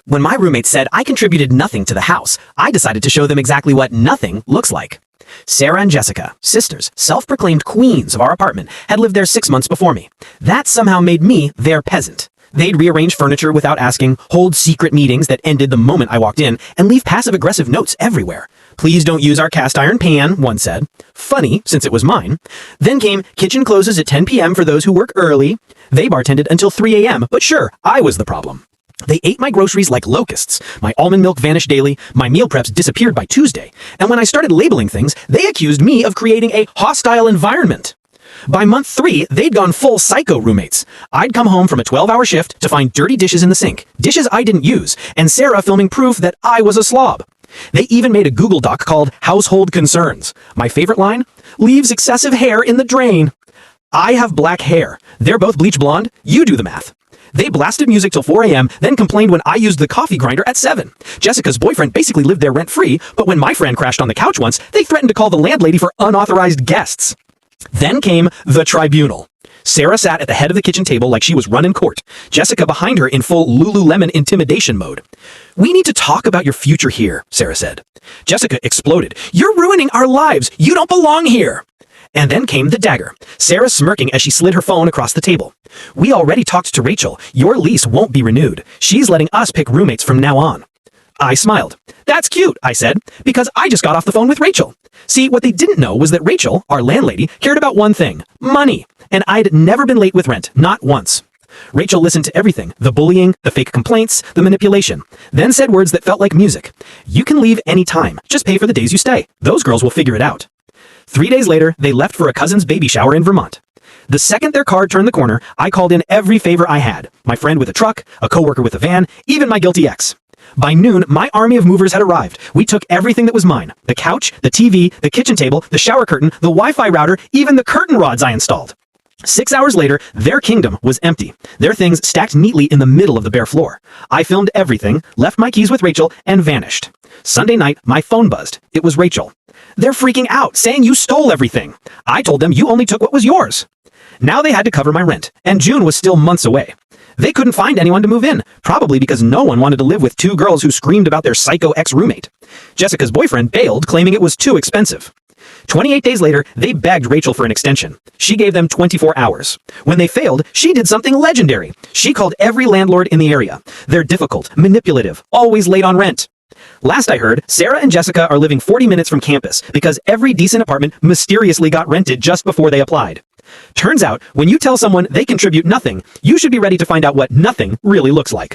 When my roommate said I contributed nothing to the house, I decided to show them exactly what nothing looks like. Sarah and Jessica, sisters, self-proclaimed queens of our apartment, had lived there 6 months before me. That somehow made me their peasant. They'd rearrange furniture without asking, hold secret meetings that ended the moment I walked in, and leave passive-aggressive notes everywhere. Please don't use our cast iron pan, one said. Funny, since it was mine. Then came kitchen closes at 10 p.m. for those who work early. They bartended until 3 a.m., but sure, I was the problem. They ate my groceries like locusts. My almond milk vanished daily, my meal preps disappeared by Tuesday, and when I started labeling things, they accused me of creating a hostile environment. By month 3, they'd gone full psycho roommates. I'd come home from a 12-hour shift to find dirty dishes in the sink, dishes I didn't use, and Sarah filming proof that I was a slob. They even made a Google Doc called Household Concerns. My favorite line? Leaves excessive hair in the drain. I have black hair. They're both bleach blonde. You do the math. They blasted music till 4 a.m., then complained when I used the coffee grinder at 7. Jessica's boyfriend basically lived there rent-free, but when my friend crashed on the couch once, they threatened to call the landlady for unauthorized guests. Then came the tribunal. Sarah sat at the head of the kitchen table like she was running court. Jessica behind her in full Lululemon intimidation mode. We need to talk about your future here, Sarah said. Jessica exploded. You're ruining our lives. You don't belong here. And then came the dagger, Sarah smirking as she slid her phone across the table. We already talked to Rachel. Your lease won't be renewed. She's letting us pick roommates from now on. I smiled. That's cute, I said, because I just got off the phone with Rachel. See, what they didn't know was that Rachel, our landlady, cared about one thing, money. And I'd never been late with rent, not once. Rachel listened to everything, the bullying, the fake complaints, the manipulation, then said words that felt like music. You can leave any time. Just pay for the days you stay. Those girls will figure it out. 3 days later, they left for a cousin's baby shower in Vermont. The second their car turned the corner, I called in every favor I had. My friend with a truck, a coworker with a van, even my guilty ex. By noon, my army of movers had arrived. We took everything that was mine. The couch, the TV, the kitchen table, the shower curtain, the Wi-Fi router, even the curtain rods I installed. 6 hours later, their kingdom was empty. Their things stacked neatly in the middle of the bare floor. I filmed everything, left my keys with Rachel, and vanished. Sunday night, my phone buzzed. It was Rachel. They're freaking out, saying you stole everything. I told them you only took what was yours. Now they had to cover my rent, and June was still months away. They couldn't find anyone to move in, probably because no one wanted to live with 2 girls who screamed about their psycho ex-roommate. Jessica's boyfriend bailed, claiming it was too expensive. 28 days later, they begged Rachel for an extension. She gave them 24 hours. When they failed, she did something legendary. She called every landlord in the area. They're difficult, manipulative, always late on rent. Last I heard, Sarah and Jessica are living 40 minutes from campus because every decent apartment mysteriously got rented just before they applied. Turns out, when you tell someone they contribute nothing, you should be ready to find out what nothing really looks like.